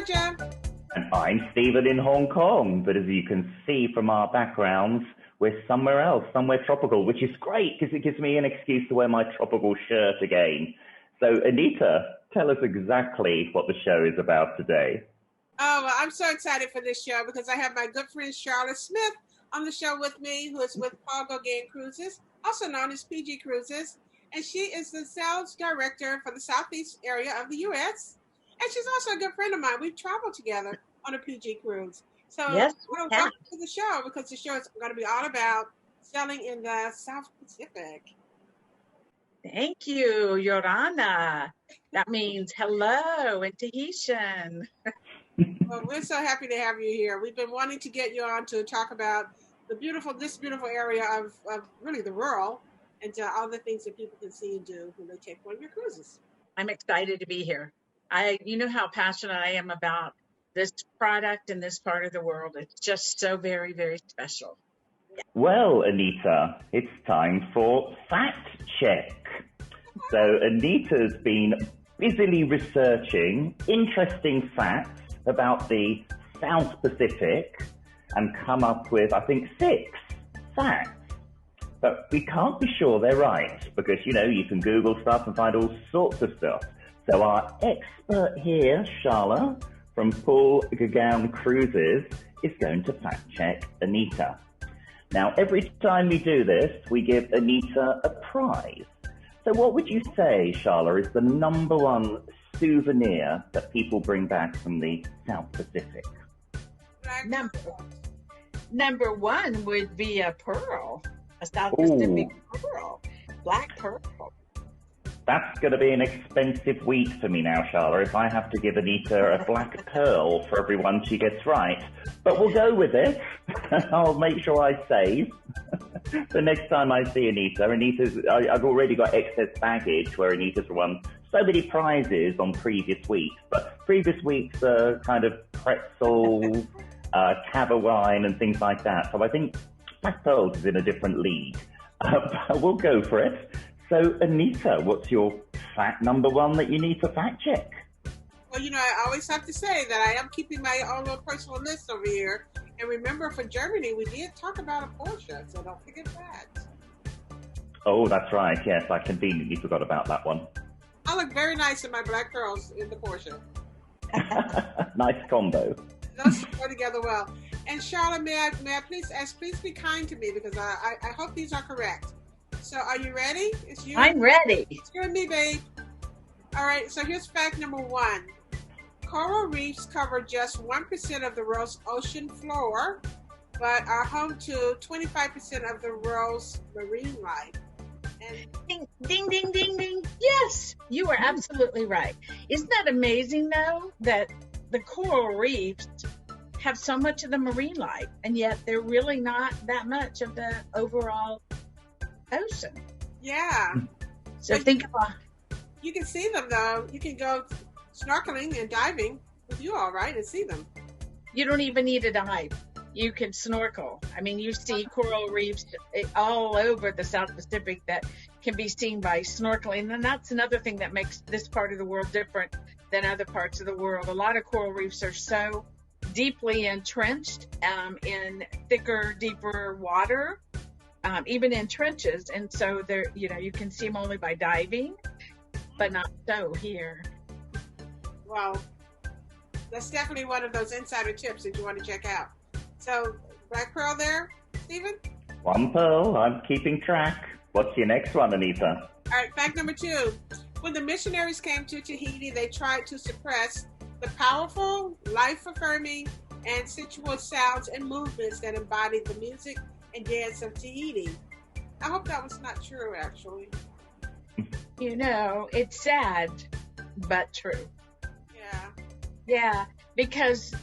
Georgia. And I'm Stephen in Hong Kong. But as you can see from our backgrounds, we're somewhere else, somewhere tropical, which is great because it gives me an excuse to wear my tropical shirt again. So, Annita, tell us exactly what the show is about today. Oh, well, I'm so excited for this show because I have my good friend Sharla Smith on the show with me, who is with Paul Gauguin Cruises, also known as PG Cruises. And she is the sales director for the Southeast area of the U.S. And she's also a good friend of mine. We've traveled together on a PG cruise. So yes, welcome to the show because the show is going to be all about selling in the South Pacific. Thank you, Yorana. That means hello in Tahitian. Well, we're so happy to have you here. We've been wanting to get you on to talk about this beautiful area of really the rural and all the things that people can see and do when they take one of your cruises. I'm excited to be here. You know how passionate I am about this product in this part of the world. It's just so very, very special. Well, Annita, it's time for Fact Check. So Anita's been busily researching interesting facts about the South Pacific and come up with, I think, 6 facts. But we can't be sure they're right because, you can Google stuff and find all sorts of stuff. So our expert here, Sharla, from Paul Gauguin Cruises, is going to fact check Annita. Now, every time we do this, we give Annita a prize. So what would you say, Sharla, is the number one souvenir that people bring back from the South Pacific? Number one would be a pearl, a South Pacific pearl, black pearl. That's going to be an expensive week for me now, Sharla, if I have to give Annita a black pearl for every one she gets right. But we'll go with it. I'll make sure I save. The next time I see I've already got excess baggage where Annita's won so many prizes on previous weeks. But previous weeks are kind of pretzels, cava wine and things like that. So I think black pearls is in a different league. But we'll go for it. So, Annita, what's your fact number one that you need to fact check? Well, I always have to say that I am keeping my own little personal list over here. And remember, for Germany, we did talk about a Porsche, so don't forget that. Oh, that's right. Yes, I conveniently forgot about that one. I look very nice in my black pearls in the Porsche. Nice combo. Those go together well. And Sharla, may I please be kind to me because I hope these are correct. So are you ready? It's you. I'm ready. It's you and me, babe. All right, so here's fact number 1. Coral reefs cover just 1% of the world's ocean floor, but are home to 25% of the world's marine life. And ding, ding, ding, ding, ding. Yes, you are absolutely right. Isn't that amazing, though, that the coral reefs have so much of the marine life, and yet they're really not that much of the overall ocean. Yeah. So think about. You can see them though. You can go snorkeling and diving with you all right and see them. You don't even need a dive. You can snorkel. I mean, you see coral reefs all over the South Pacific that can be seen by snorkeling. And that's another thing that makes this part of the world different than other parts of the world. A lot of coral reefs are so deeply entrenched in thicker, deeper water. Even in trenches, and so there, you can see them only by diving, but not so here. Well, that's definitely one of those insider tips that you want to check out. So, black pearl there, Stephen? 1 pearl. I'm keeping track. What's your next one, Annita? All right, fact number 2. When the missionaries came to Tahiti, they tried to suppress the powerful, life-affirming, and sensual sounds and movements that embodied the music and dance of Tahiti. I hope that was not true, actually. It's sad, but true. Yeah. Yeah, because,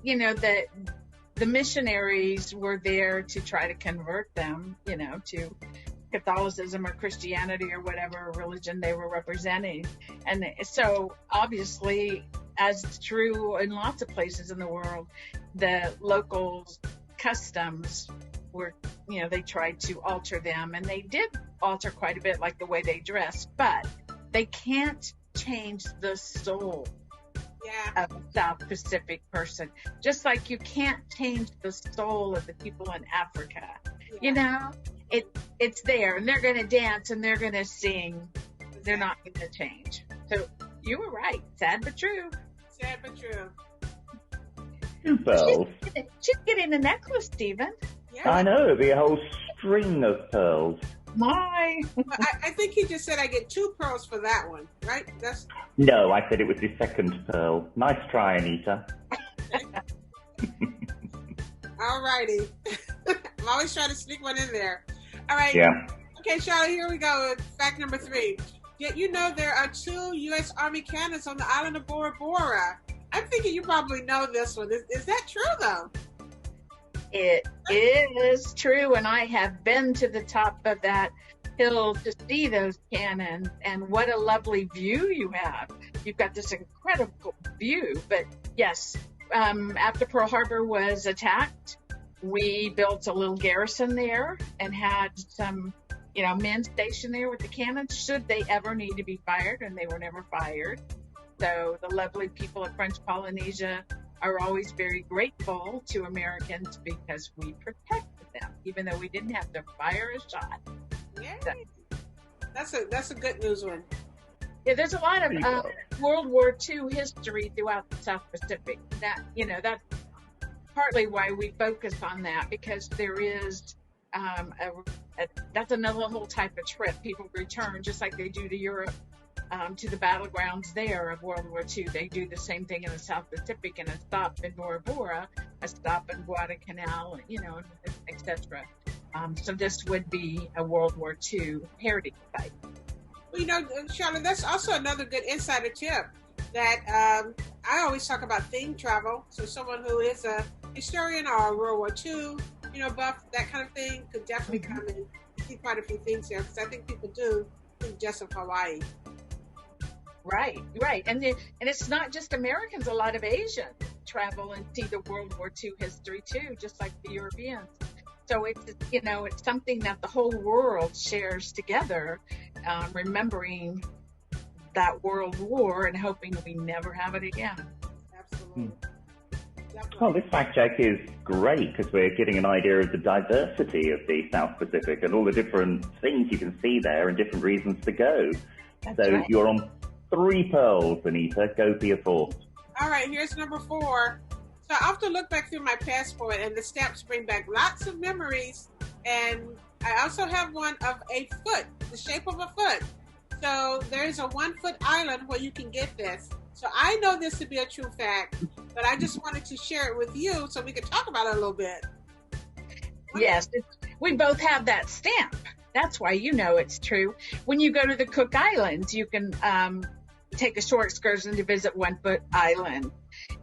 the missionaries were there to try to convert them, to Catholicism or Christianity or whatever religion they were representing. And so, obviously, as true in lots of places in the world, the local customs were, they tried to alter them, and they did alter quite a bit, like the way they dressed, but they can't change the soul Yeah. of a South Pacific person. Just like you can't change the soul of the people in Africa. Yeah. You know, it's there, and they're going to dance and they're going to sing. They're not going to change. So you were right. Sad but true. Sad but true. 2 pearls. She's getting a necklace, Stephen. Yeah. I know, it'll be a whole string of pearls. My. I think he just said I get 2 pearls for that one, right? That's No, I said it was the second pearl. Nice try, Annita. all righty. I'm always trying to sneak one in there. All right. Yeah. Okay, Charlotte, here we go. Fact number 3. Yet you know there are 2 U.S. Army cannons on the island of Bora Bora. I'm thinking you probably know this one. Is that true, though? It is true, and I have been to the top of that hill to see those cannons, and what a lovely view you have. You've got this incredible view. But yes, after Pearl Harbor was attacked, we built a little garrison there and had some, men stationed there with the cannons should they ever need to be fired, and they were never fired. So the lovely people of French Polynesia are always very grateful to Americans because we protected them, even though we didn't have to fire a shot. Yeah. That's a good news one. Yeah, there's a lot of World War II history throughout the South Pacific. That's partly why we focus on that, because there is that's another whole type of trip. People return just like they do to Europe. To the battlegrounds there of World War II. They do the same thing in the South Pacific, and a stop in Bora Bora, a stop in Guadalcanal, etc. So this would be a World War II heritage site. Well, Charlotte, that's also another good insider tip that I always talk about theme travel. So someone who is a historian or a World War II, buff, that kind of thing, could definitely come and see quite a few things here, because I think people do think just of Hawaii. Right. And it's not just Americans. A lot of Asians travel and see the World War II history too, just like the Europeans. So it's something that the whole world shares together, remembering that World War and hoping we never have it again. Absolutely. Well, this fact check is great because we're getting an idea of the diversity of the South Pacific and all the different things you can see there and different reasons to go. That's so right. You're on 3 pearls, Annita. Go for your 4th. All right, here's number 4. So I often look back through my passport, and the stamps bring back lots of memories. And I also have one of a foot, the shape of a foot. So there's a 1-foot island where you can get this. So I know this to be a true fact, but I just wanted to share it with you so we could talk about it a little bit. Yes, we both have that stamp. That's why it's true. When you go to the Cook Islands, you can take a short excursion to visit 1-foot island.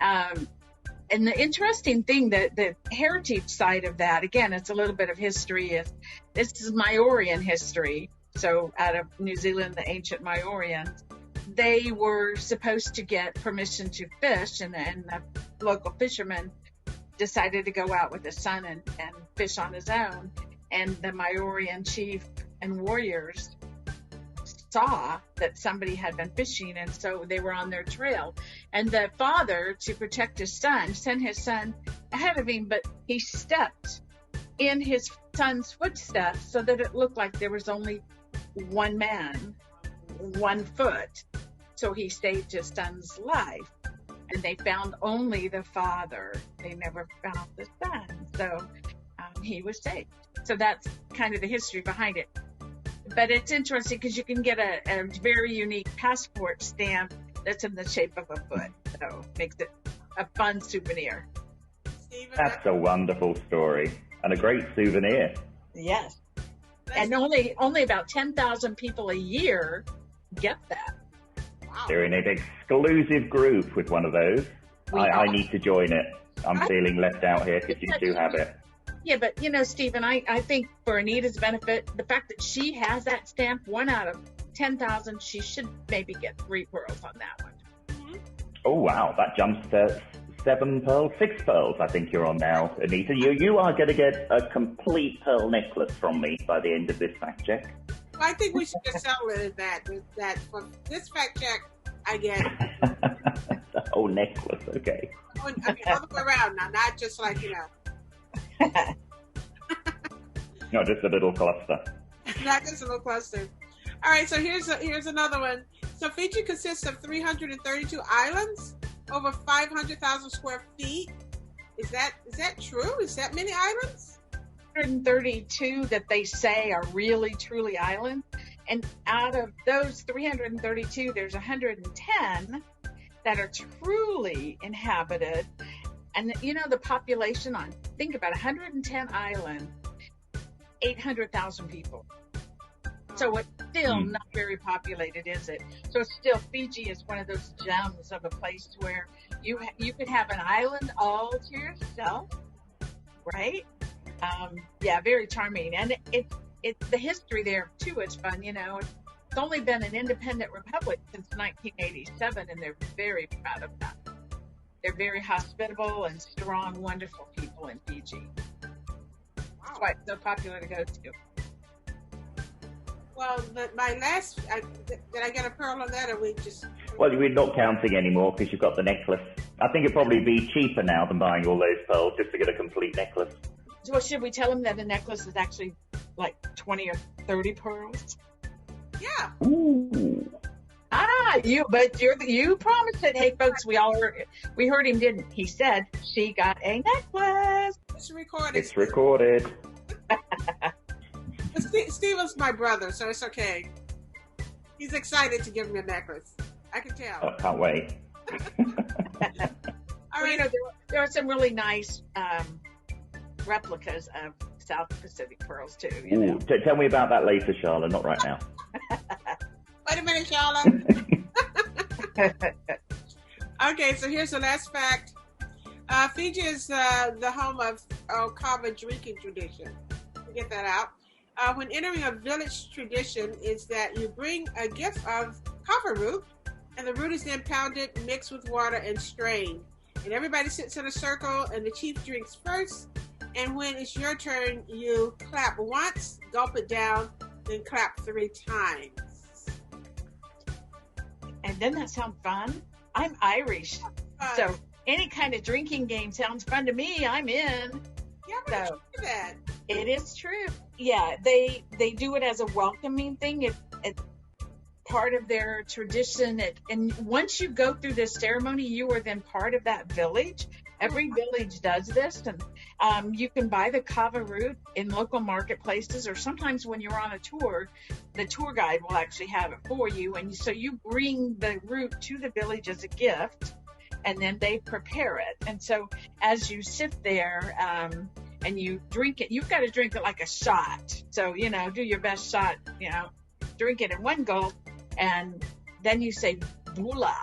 And the interesting thing, the heritage side of that, again, it's a little bit of history. This is Maorian history. So out of New Zealand, the ancient Maorians, they were supposed to get permission to fish, and the local fisherman decided to go out with his son and fish on his own. And the Maorian chief and warriors saw that somebody had been fishing, and so they were on their trail. And the father, to protect his son, sent his son ahead of him, but he stepped in his son's footsteps so that it looked like there was only one man, 1 foot. So he saved his son's life. And they found only the father. They never found the son. So he was saved. So that's kind of the history behind it. But it's interesting because you can get a very unique passport stamp that's in the shape of a foot. So it makes it a fun souvenir. Stephen, That's a wonderful story and a great souvenir. Yes. And only about 10,000 people a year get that. wow. They're in an exclusive group with one of those. I need to join it. I'm feeling left out here because you do have it. Yeah, but Stephen, I think for Anita's benefit, the fact that she has that stamp, 1 out of 10,000, she should maybe get 3 pearls on that one. Mm-hmm. Oh, wow. That jumps to 7 pearls, 6 pearls I think you're on now, Annita. You are going to get a complete pearl necklace from me by the end of this fact check. Well, I think we should just settle it at that. For this fact check, I get The whole necklace, okay. I mean, all the way around now, not just like, Not just a little cluster. not just a little cluster. All right, so here's another one. So Fiji consists of 332 islands, over 500,000 square feet. Is that true? Is that many islands? 132 that they say are really, truly islands. And out of those 332, there's 110 that are truly inhabited. And, the population think about 110 islands, 800,000 people. So it's still not very populated, is it? So it's still, Fiji is one of those gems of a place where you could have an island all to yourself, right? Yeah, very charming. And it's the history there too. It's fun, It's only been an independent republic since 1987, and they're very proud of that. They're very hospitable and strong, wonderful people in Fiji. That's why it's so popular to go to. Well, my last, did I get a pearl on that, or we just... Well, we're not counting anymore because you've got the necklace. I think it'd probably be cheaper now than buying all those pearls just to get a complete necklace. So should we tell them that a necklace is actually like 20 or 30 pearls? Yeah. Ooh. You promised it. Hey, folks, we heard him, didn't he? Said she got a necklace. It's recorded. It's recorded. Steven's my brother, so it's okay. He's excited to give me a necklace. I can tell. I can't wait. All right. There are some really nice replicas of South Pacific pearls too. Ooh, tell me about that later, Sharla. Not right now. Wait a minute, Sharla. Okay, so here's the last fact. Fiji is the home of kava drinking tradition. Get that out. When entering a village tradition is that you bring a gift of kava root, and the root is then pounded, mixed with water, and strained. And everybody sits in a circle, and the chief drinks first. And when it's your turn, you clap once, gulp it down, then clap 3 times. And doesn't that sound fun? I'm Irish, so any kind of drinking game sounds fun to me. I'm in. Yeah, so, that. It is true. Yeah, they do it as a welcoming thing. It's part of their tradition. And once you go through this ceremony, you are then part of that village. Every village does this, and you can buy the kava root in local marketplaces, or sometimes when you're on a tour, the tour guide will actually have it for you. And so you bring the root to the village as a gift, and then they prepare it. And so as you sit there and you drink it, you've got to drink it like a shot. So, do your best shot, drink it in one gulp, and then you say bula.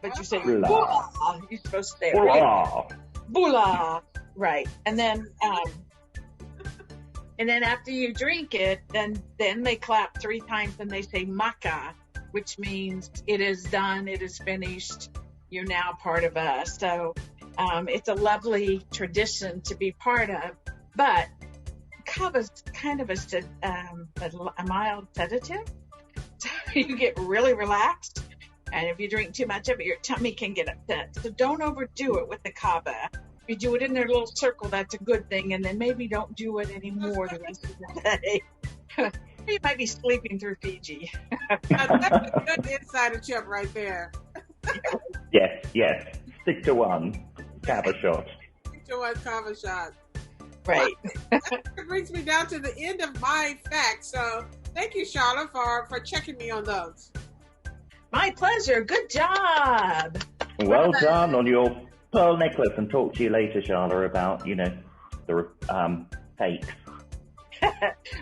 But you say bula. You're supposed to say it right. Bula. Right. And then after you drink it, then they clap 3 times and they say maka, which means it is done, it is finished, you're now part of us. So it's a lovely tradition to be part of. But kava's kind of a mild sedative. So you get really relaxed. And if you drink too much of it, your tummy can get upset. So don't overdo it with the kava. If you do it in their little circle, that's a good thing. And then maybe don't do it anymore the rest of the day. You might be sleeping through Fiji. That's a good insider tip right there. Yes. Stick to one kava shot. Stick to one kava shot. Right. Well, that brings me down to the end of my facts. So thank you, Sharla, for checking me on those. My pleasure. Good job. Well done on your pearl necklace, and talk to you later, Sharla, about, the fakes.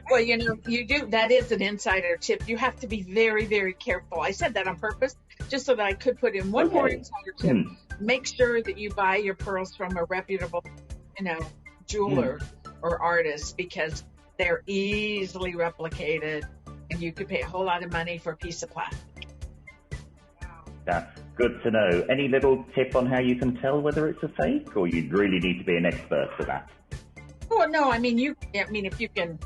Well, you do. That is an insider tip. You have to be very, very careful. I said that on purpose, just so that I could put in one more insider tip. Make sure that you buy your pearls from a reputable, jeweler or artist, because they're easily replicated, and you could pay a whole lot of money for a piece of plastic. That's good to know. Any little tip on how you can tell whether it's a fake, or you really need to be an expert for that? Oh, no, if you can,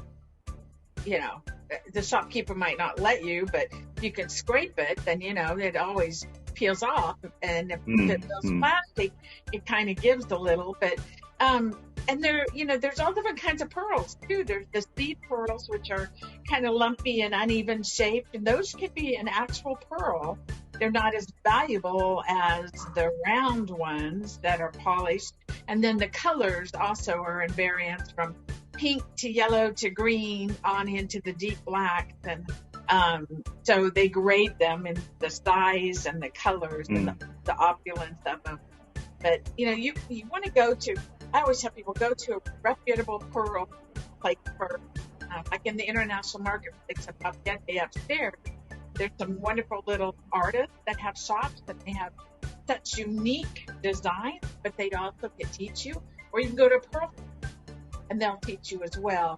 the shopkeeper might not let you, but if you can scrape it, then, it always peels off, and if it feels plastic, it kind of gives a little. But and there's all different kinds of pearls too. There's the seed pearls, which are kind of lumpy and uneven shaped, and those could be an actual pearl. They're not as valuable as the round ones that are polished. And then the colors also are in variants from pink to yellow to green on into the deep black. And so they grade them in the size and the colors and the opulence of them. But, you want to go to, I always have people go to a reputable pearl place for, like in the international marketplace of Papiete upstairs. There's some wonderful little artists that have shops that they have such unique designs, but they also can teach you. Or you can go to a pearl, and they'll teach you as well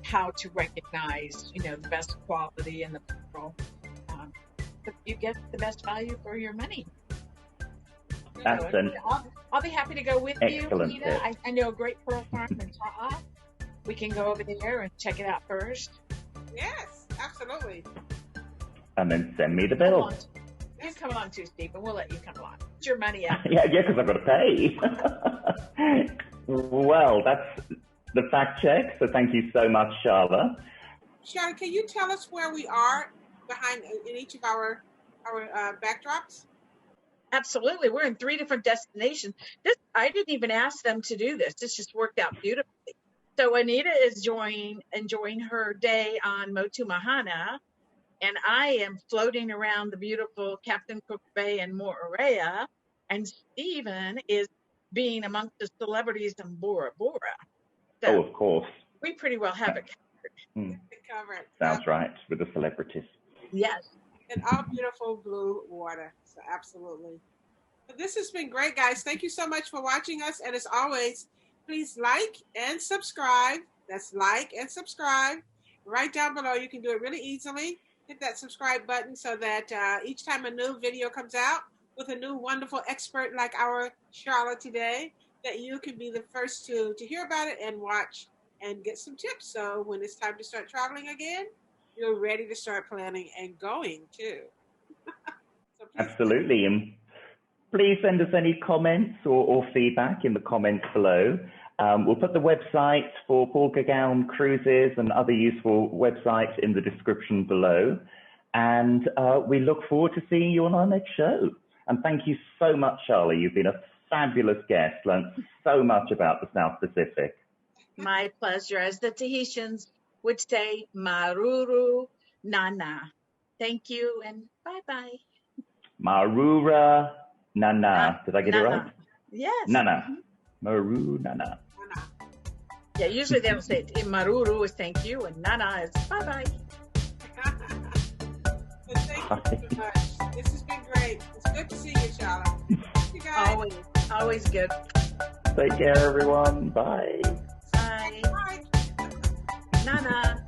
how to recognize, the best quality in the pearl. But you get the best value for your money. I'll be happy to go with you, Annita. I know a great pearl farm in Ta'a. We can go over there and check it out first. Yes, absolutely. And then send me the bill. You come along too, Steve, and we'll let you come along. It's your money out. yeah, because I've got to pay. Well, that's the fact check. So thank you so much, Sharla. Sharla, can you tell us where we are in each of our backdrops? Absolutely. We're in 3 different destinations. I didn't even ask them to do this. This just worked out beautifully. So Annita is enjoying her day on Motu Mahana. And I am floating around the beautiful Captain Cook Bay and Moorea, and Stephen is being amongst the celebrities in Bora Bora. So of course. We pretty well have it covered. Sounds right, with the celebrities. Yes. And all beautiful blue water. So absolutely. But this has been great, guys. Thank you so much for watching us. And as always, please like and subscribe. That's like and subscribe. Right down below, you can do it really easily. Hit that subscribe button so that each time a new video comes out with a new wonderful expert like our Sharla today, that you can be the first to hear about it and watch and get some tips. So when it's time to start traveling again, you're ready to start planning and going too. Absolutely. And please send us any comments or feedback in the comments below. We'll put the website for Paul Gauguin Cruises and other useful websites in the description below. And we look forward to seeing you on our next show. And thank you so much, Sharla. You've been a fabulous guest. Learned so much about the South Pacific. My pleasure. As the Tahitians would say, maruru nana. Thank you and bye-bye. Marura nana. Did I get it right? Yes. Nana. Maru nana. Yeah, usually they don't say it. Maruru is thank you, and nana is bye-bye. Thank you so much. This has been great. It's good to see you, Sharla. Thank you guys. Always good. Take care, everyone. Bye. Bye. Bye. Nana.